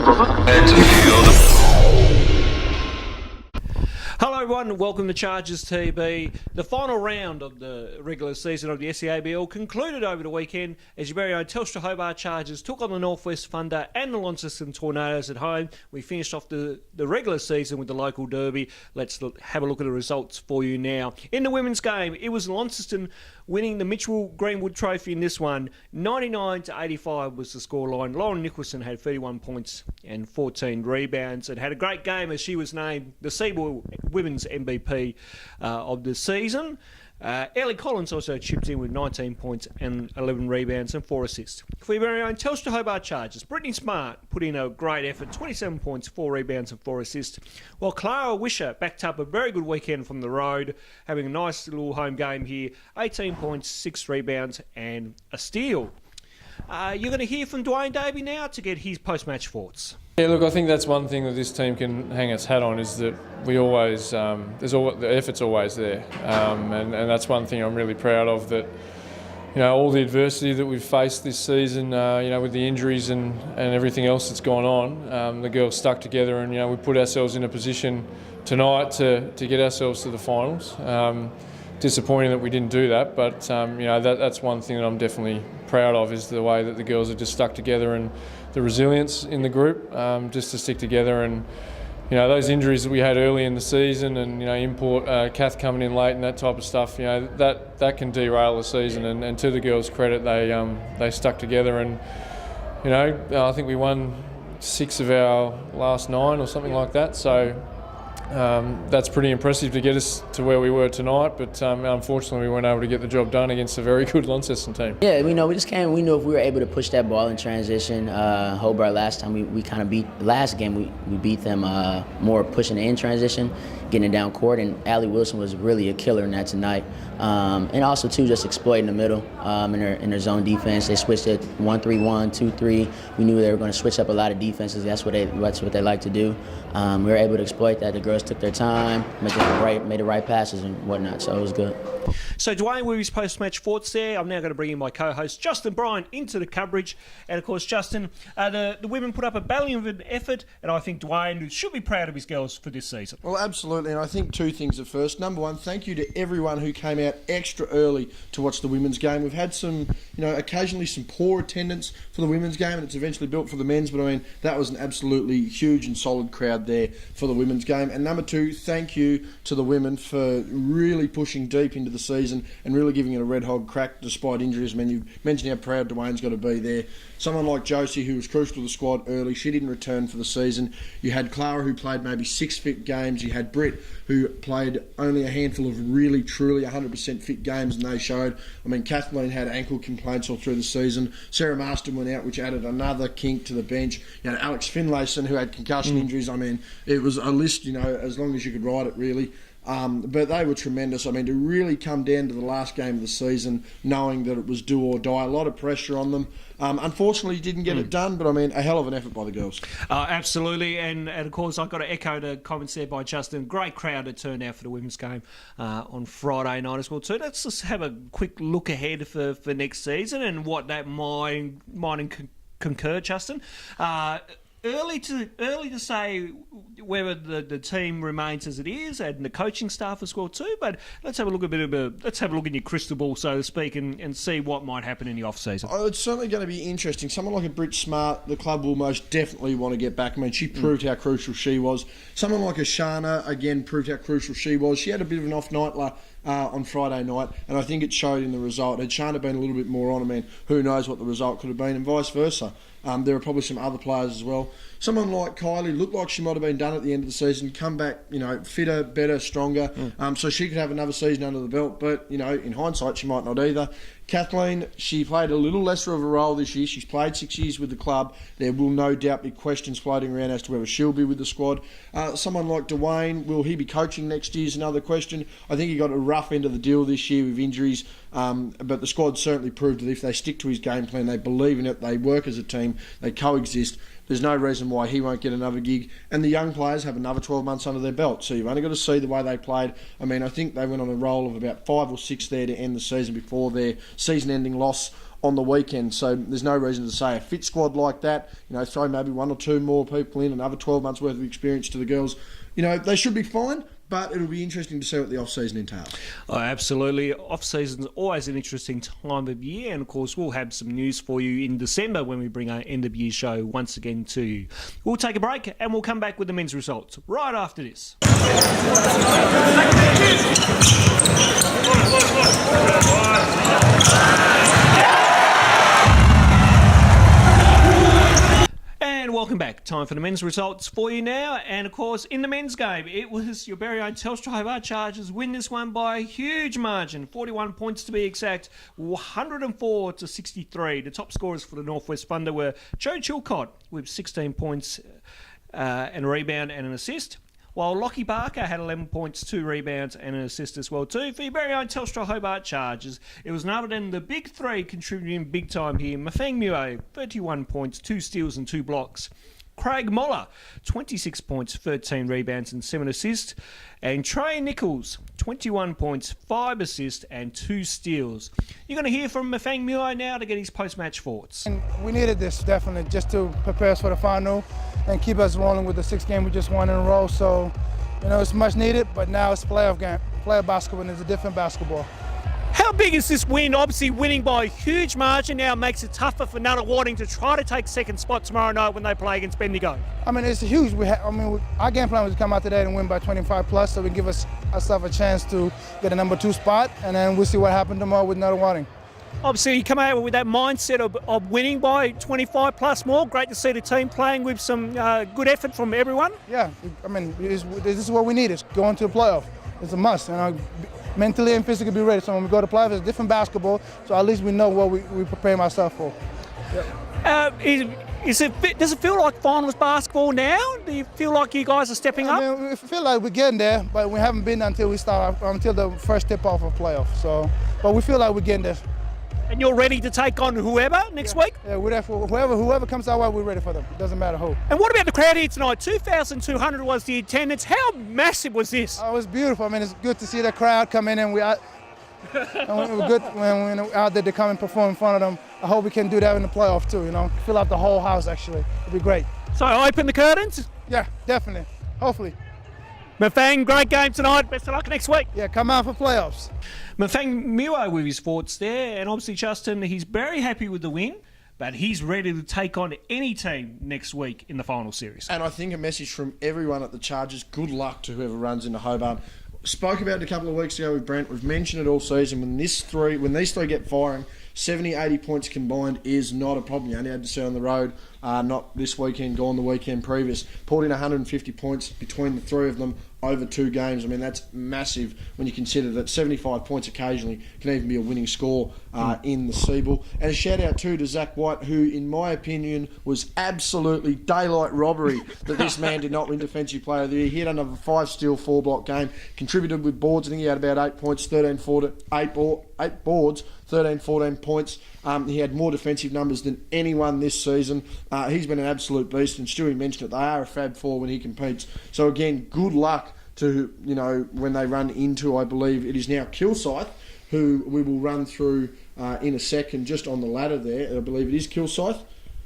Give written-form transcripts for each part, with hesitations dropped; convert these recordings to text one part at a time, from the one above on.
Hello everyone, welcome to Chargers TV. The final round of the regular season of the SEABL concluded over the weekend as your very own Telstra Hobart Chargers took on the Northwest Thunder and the Launceston Tornadoes at home. We finished off the regular season with the local derby. Let's have a look at the results for you now. In the women's game, it was Launceston winning the Mitchell Greenwood Trophy in this one. 99-85 was the scoreline. Lauren Nicholson had 31 points and 14 rebounds and had a great game as she was named the Seaboil Women's MVP of the season. Ellie Collins also chipped in with 19 points and 11 rebounds and 4 assists. For your very own Telstra Hobart Chargers, Brittany Smart put in a great effort, 27 points, 4 rebounds and 4 assists, while Clara Wisher backed up a very good weekend from the road, having a nice little home game here, 18 points, 6 rebounds and a steal. You're going to hear from Dwayne Davey now to get his post-match thoughts. Yeah, look, I think that's one thing that this team can hang its hat on is that we always, the effort's always there, and that's one thing I'm really proud of. That all the adversity that we've faced this season, with the injuries and everything else that's gone on, the girls stuck together, and we put ourselves in a position tonight to get ourselves to the finals. Disappointing that we didn't do that, but that's one thing that I'm definitely proud of is the way that the girls have just stuck together and the resilience in the group, just to stick together. And those injuries that we had early in the season, and Kath coming in late and that type of stuff, that can derail the season. And to the girls' credit, they stuck together, and I think we won 6 of our last 9 or something like that. So. That's pretty impressive to get us to where we were tonight, but unfortunately we weren't able to get the job done against a very good Launceston team. Yeah, we just came. We knew if we were able to push that ball in we Hobart last time we kind of beat the last game. We beat them more pushing in transition, getting it down court, and Allie Wilson was really a killer in that tonight. And also too, just exploiting the middle in their zone defense. They switched it 1-3-1, 2-3. We knew they were going to switch up a lot of defenses. That's what they like to do. We were able to exploit that. The girls took their time, made the right passes and whatnot. So it was good. So Dwayne, with his post-match thoughts there, I'm now going to bring in my co-host Justin Bryan into the coverage. And of course, Justin, the women put up a valiant effort, and I think Dwayne should be proud of his girls for this season. Well, absolutely, and I think 2 things at first. Number 1, thank you to everyone who came out extra early to watch the women's game. We've had some, occasionally some poor attendance for the women's game, and it's eventually built for the men's, but that was an absolutely huge and solid crowd there for the women's game. And number 2, thank you to the women for really pushing deep into the season and really giving it a red hot crack despite injuries. You mentioned how proud Dwayne's got to be there. Someone like Josie, who was crucial to the squad early, she didn't return for the season. You had Clara, who played maybe 6 fit games. You had Britt, who played only a handful of really, truly 100% fit games, and they showed. Kathleen had ankle complaints all through the season. Sarah Marston went out, which added another kink to the bench. You had Alex Finlayson, who had concussion injuries. It was a list, as long as you could write it, really. But they were tremendous. To really come down to the last game of the season, knowing that it was do or die, a lot of pressure on them. Unfortunately, didn't get it done, but a hell of an effort by the girls. Absolutely, and of course, I've got to echo the comments there by Justin. Great crowd that turned out for the women's game on Friday night as well too. Let's just have a quick look ahead for next season and what that might concur, Justin. Early to say whether the team remains as it is, and the coaching staff as well too. But let's have a look in your crystal ball, so to speak, and see what might happen in the off season. Oh, it's certainly going to be interesting. Someone like a Britt Smart, the club will most definitely want to get back. She proved how crucial she was. Someone like a Shana, again, proved how crucial she was. She had a bit of an off night on Friday night, and I think it showed in the result. Had Shana been a little bit more on, who knows what the result could have been, and vice versa. There are probably some other players as well. Someone like Kylie looked like she might have been done at the end of the season, come back, fitter, better, stronger, so she could have another season under the belt, but, in hindsight, she might not either. Kathleen, she played a little lesser of a role this year. She's played 6 years with the club. There will no doubt be questions floating around as to whether she'll be with the squad. Someone like Dwayne, will he be coaching next year is another question. I think he got a rough end of the deal this year with injuries, but the squad certainly proved that if they stick to his game plan, they believe in it, they work as a team, they coexist, there's no reason why he won't get another gig. And the young players have another 12 months under their belt. So you've only got to see the way they played. I think they went on a roll of about 5 or 6 there to end the season before their season-ending loss on the weekend. So there's no reason to say a fit squad like that, throw maybe one or two more people in, another 12 months worth of experience to the girls. They should be fine, but it'll be interesting to see what the off-season entails. Oh, absolutely. Off-season's always an interesting time of year, and of course we'll have some news for you in December when we bring our end-of-year show once again to you. We'll take a break and we'll come back with the men's results right after this. And welcome back. Time for the men's results for you now. And of course, in the men's game, it was your very own Telstra Hobart Chargers win this one by a huge margin, 41 points to be exact, 104 to 63. The top scorers for the Northwest Thunder were Joe Chilcott with 16 points and a rebound and an assist, while Lockie Barker had 11 points, 2 rebounds and an assist as well too. For your very own Telstra Hobart Chargers, it was none other than the big three contributing big time here. Mafeng Mue, 31 points, 2 steals and 2 blocks. Craig Moller, 26 points, 13 rebounds and 7 assists. And Trey Nichols, 21 points, 5 assists and 2 steals. You're going to hear from Mafeng Mue now to get his post-match thoughts. And we needed this, definitely, just to prepare us for the final and keep us rolling with the 6th game we just won in a row. So, it's much needed, but now it's playoff game, playoff basketball, and it's a different basketball. How big is this win? Obviously, winning by a huge margin now makes it tougher for Nunawading to try to take second spot tomorrow night when they play against Bendigo. It's huge. Our game plan was to come out today and win by 25 plus, so we give ourselves a chance to get a number 2 spot, and then we'll see what happens tomorrow with Nunawading. Obviously, you come out with that mindset of winning by 25 plus more. Great to see the team playing with some good effort from everyone. Yeah, this is what we need. It's going to the playoff. It's a must. Mentally and physically be ready. So when we go to playoffs, it's different basketball. So at least we know what we prepare ourselves for. Yep. Does it feel like finals basketball now? Do you feel like you guys are stepping up? We feel like we're getting there, but we haven't been until the first tip off of playoff. So, but we feel like we're getting there. And you're ready to take on whoever next week? Yeah, we're there for whoever comes our way. We're ready for them. It doesn't matter who. And what about the crowd here tonight? 2,200 was the attendance. How massive was this? Oh, it was beautiful. It's good to see the crowd come in, and we're good when we're out there to come and perform in front of them. I hope we can do that in the playoff too. Fill out the whole house. Actually, it'd be great. So open the curtains. Yeah, definitely. Hopefully. Mafeng, great game tonight. Best of luck next week. Yeah, come out for playoffs. Mafeng Mue with his thoughts there, and obviously Justin, he's very happy with the win, but he's ready to take on any team next week in the final series. And I think a message from everyone at the Chargers, good luck to whoever runs into Hobart. Spoke about it a couple of weeks ago with Brent. We've mentioned it all season. When these three get firing, 70, 80 points combined is not a problem. You only had to see on the road, not this weekend, gone the weekend previous. Pulled in 150 points between the three of them over 2 games. That's massive when you consider that 75 points occasionally can even be a winning score in the Seabull. And a shout out too to Zach White, who in my opinion was absolutely daylight robbery that this man did not win Defensive Player of the Year. He had another 5 steal, 4 block game, contributed with boards. I think he had about 8 points, 8 boards, 13, 14 points. He had more defensive numbers than anyone this season. He's been an absolute beast, and Stewie mentioned it. They are a Fab Four when he competes. So again, good luck to, when they run into, I believe it is now Kilsyth, who we will run through in a second, just on the ladder there. I believe it is Kilsyth.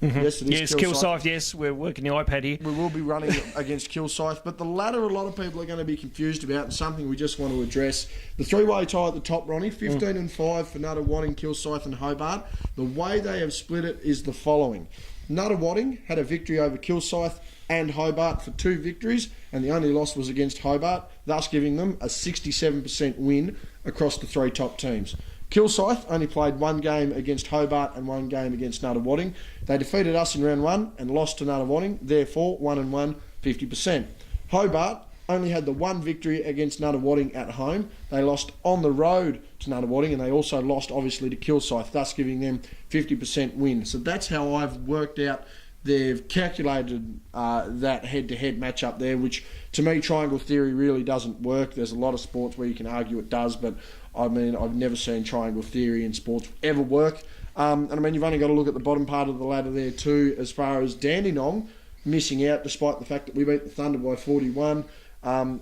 Mm-hmm. Yes, it is. Yes, Kilsyth, yes. We're working the iPad here. We will be running against Kilsyth, but the ladder a lot of people are going to be confused about, and something we just want to address. The 3-way tie at the top, Ronnie, 15 and 5 for Nunawading, Kilsyth and Hobart. The way they have split it is the following. Nunawading had a victory over Kilsyth and Hobart for 2 victories, and the only loss was against Hobart, thus giving them a 67% win across the 3 top teams. Kilsyth only played 1 game against Hobart and 1 game against Nunawading. They defeated us in round 1 and lost to Nunawading, therefore 1-1, 50%. Hobart only had the 1 victory against Nunawading at home. They lost on the road to Nunawading, and they also lost obviously to Kilsyth, thus giving them 50% win. So that's how I've worked out. They've calculated that head-to-head matchup there, which to me, triangle theory really doesn't work. There's a lot of sports where you can argue it does, but I've never seen triangle theory in sports ever work. And you've only got to look at the bottom part of the ladder there too, as far as Dandenong missing out, despite the fact that we beat the Thunder by 41.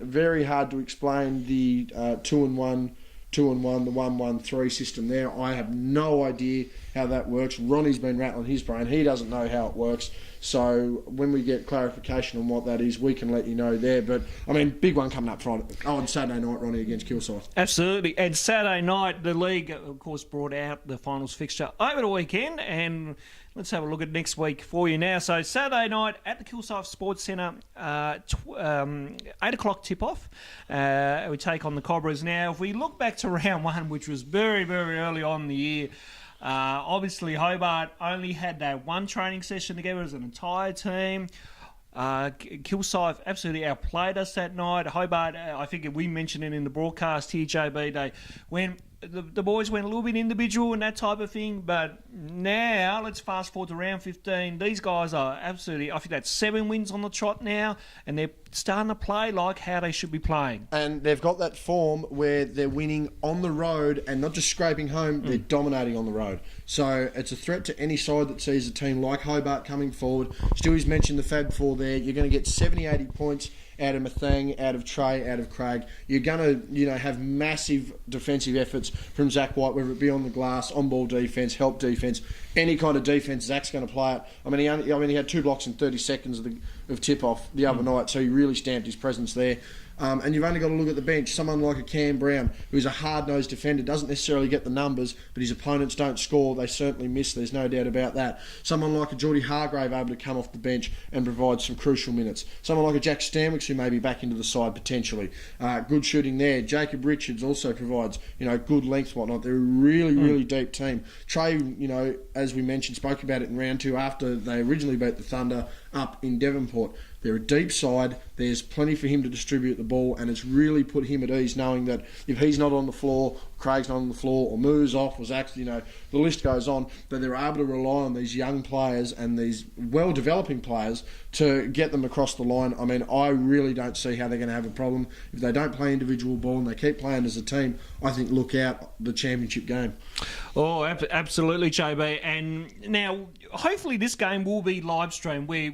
Very hard to explain the 2-1, the 1-1-3 system there. I have no idea how that works. Ronnie's been rattling his brain. He doesn't know how it works. So when we get clarification on what that is, we can let you know there. But, I mean, big one coming up on Saturday night, Ronnie, against Kilsyth. Absolutely. And Saturday night, the league, of course, brought out the finals fixture over the weekend. And let's have a look at next week for you now. So Saturday night at the Kilsyth Sports Centre, 8 o'clock tip-off. We take on the Cobras. Now, if we look back to round one, which was very, very early on in the year, obviously Hobart only had that one training session together as an entire team. Kilsyth absolutely outplayed us that night. Hobart, I think we mentioned it in the broadcast here, JB, the boys went a little bit individual and that type of thing, but now let's fast forward to round 15. These guys are absolutely, I think that's 7 wins on the trot now, and they're starting to play like how they should be playing. And they've got that form where they're winning on the road and not just scraping home, they're dominating on the road. So it's a threat to any side that sees a team like Hobart coming forward. Stewie's mentioned the Fab Four there. You're going to get 70, 80 points out of Mathang, out of Trey, out of Craig. You're going to, have massive defensive efforts from Zach White, whether it be on the glass, on-ball defence, help defence, any kind of defence. Zach's going to play it. I mean, he had 2 blocks in 30 seconds of tip-off the other night, so he really stamped his presence there. And you've only got to look at the bench. Someone like a Cam Brown, who's a hard-nosed defender, doesn't necessarily get the numbers, but his opponents don't score. They certainly miss. There's no doubt about that. Someone like a Geordie Hargrave able to come off the bench and provide some crucial minutes. Someone like a Jack Stanwicks who may be back into the side potentially. Good shooting there. Jacob Richards also provides, good length, whatnot. They're a really, really deep team. Trey, as we mentioned, spoke about it in round 2 after they originally beat the Thunder up in Devonport. They're a deep side. There's plenty for him to distribute the ball, and it's really put him at ease knowing that if he's not on the floor, Craig's not on the floor, or Moo's off, or Zach's, the list goes on, that they're able to rely on these young players and these well-developing players to get them across the line. I mean, I really don't see how they're going to have a problem. If they don't play individual ball and they keep playing as a team, I think look out the championship game. Oh, absolutely, JB. And now, hopefully this game will be live streamed. We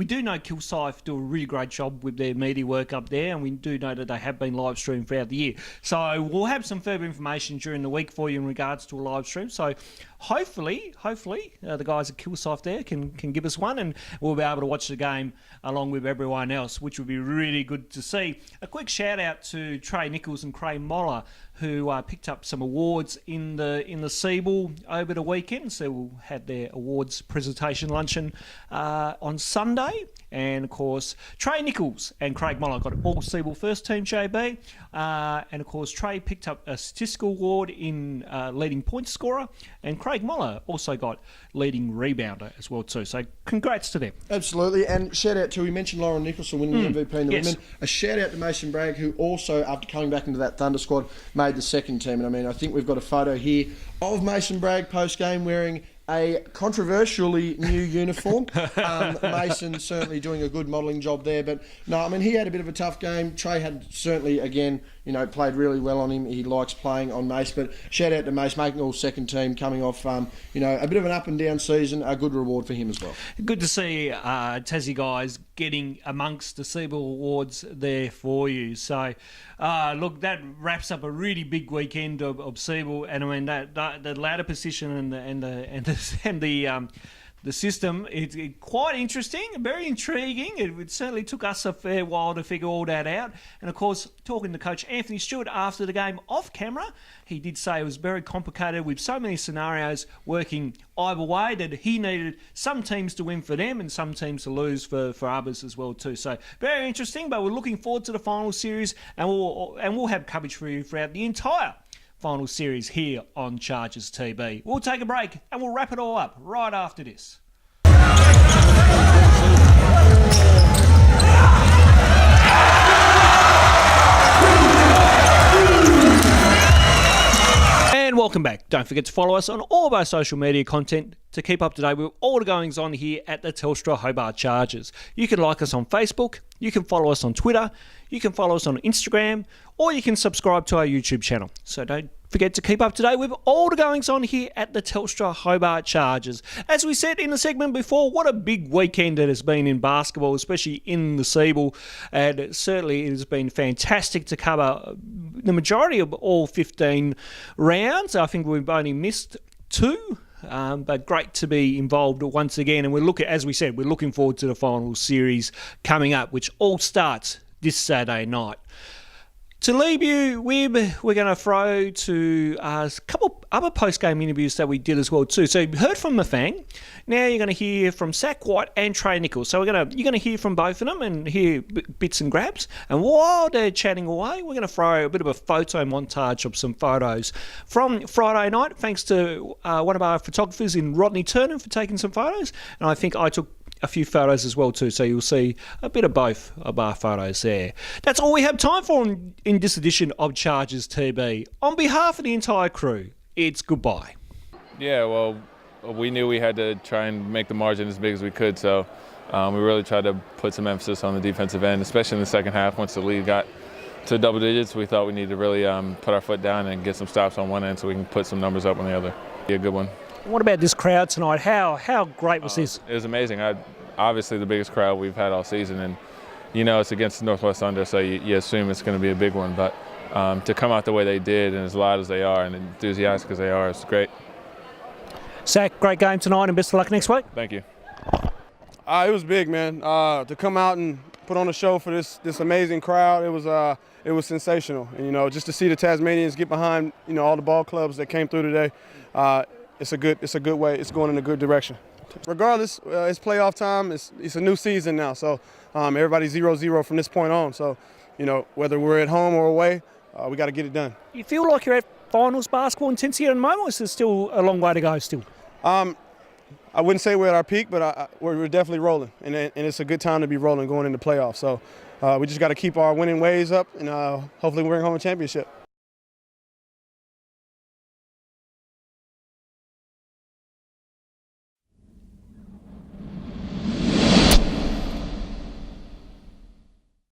do know Kilsyth do a really great job with their media work up there, and we do know that they have been live streamed throughout the year. So we'll have some further information during the week for you in regards to a live stream. So hopefully, the guys at Kilsyth there can give us one, and we'll be able to watch the game along with everyone else, which would be really good to see. A quick shout out to Trey Nichols and Craig Moller, who picked up some awards in the Seabull over the weekend. So we had their awards presentation luncheon on Sunday. And, of course, Trey Nichols and Craig Moller got all Seabull first team, JB. And, of course, Trey picked up a statistical award in leading point scorer. And Craig Moller also got leading rebounder as well, too. So congrats to them. Absolutely. And shout out to, we mentioned Lauren Nicholson winning the MVP in the women. A shout out to Mason Bragg, who also, after coming back into that Thunder squad, made the second team. And, I think we've got a photo here of Mason Bragg post-game wearing a controversially new uniform. Mason certainly doing a good modelling job there. But, no, he had a bit of a tough game. Trey had certainly, again, played really well on him. He likes playing on Mace. But shout out to Mace, making all second team, coming off, a bit of an up and down season. A good reward for him as well. Good to see Tassie guys getting amongst the Seabull Awards there for you. So, look, that wraps up a really big weekend of Seabull. And, that the ladder position and the system, it's quite interesting, very intriguing. It certainly took us a fair while to figure all that out. And, of course, talking to Coach Anthony Stewart after the game off camera, he did say it was very complicated with so many scenarios working either way, that he needed some teams to win for them and some teams to lose for others as well too. So very interesting, but we're looking forward to the final series, and we'll have coverage for you throughout the entire final series here on Chargers TV. We'll take a break and we'll wrap it all up right after this. And welcome back. Don't forget to follow us on all of our social media content to keep up to date with all the goings on here at the Telstra Hobart Chargers. You can like us on Facebook, you can follow us on Twitter, you can follow us on Instagram, or you can subscribe to our YouTube channel. So don't forget to keep up to date with all the goings on here at the Telstra Hobart Chargers. As we said in the segment before, what a big weekend it has been in basketball, especially in the Seabull. And certainly it has been fantastic to cover the majority of all 15 rounds. I think we've only missed 2 but great to be involved once again. And as we said, we're looking forward to the final series coming up, which all starts this Saturday night. To leave you, we're going to throw to a couple other post-game interviews that we did as well too. So you heard from Mafang. Now you're going to hear from Zach White and Trey Nichols. So you're going to hear from both of them and hear bits and grabs. And while they're chatting away, we're going to throw a bit of a photo montage of some photos from Friday night. Thanks to one of our photographers in Rodney Turner for taking some photos. And I think I took a few photos as well too, so you'll see a bit of both of our photos there. That's all we have time for in this edition of Chargers TV. On behalf of the entire crew, it's goodbye. Yeah, well, we knew we had to try and make the margin as big as we could, so we really tried to put some emphasis on the defensive end, especially in the second half. Once the lead got to double digits, we thought we needed to really put our foot down and get some stops on one end so we can put some numbers up on the other. Be a good one. What about this crowd tonight? How great was this? It was amazing. Obviously the biggest crowd we've had all season, and it's against Northwest Thunder, so you assume it's going to be a big one. But to come out the way they did and as loud as they are and enthusiastic as they are, it's great. Zach, great game tonight and best of luck next week. Thank you. It was big, man. To come out and put on a show for this amazing crowd, it was sensational. And just to see the Tasmanians get behind all the ball clubs that came through today, it's a good way. It's going in a good direction. Regardless, it's playoff time. It's a new season now, so everybody's 0-0 from this point on. So, whether we're at home or away, we got to get it done. You feel like you're at finals basketball intensity at the moment, or is there still a long way to go still? I wouldn't say we're at our peak, but we're definitely rolling, and it's a good time to be rolling going into playoffs. So we just got to keep our winning ways up, and hopefully we bring home a championship.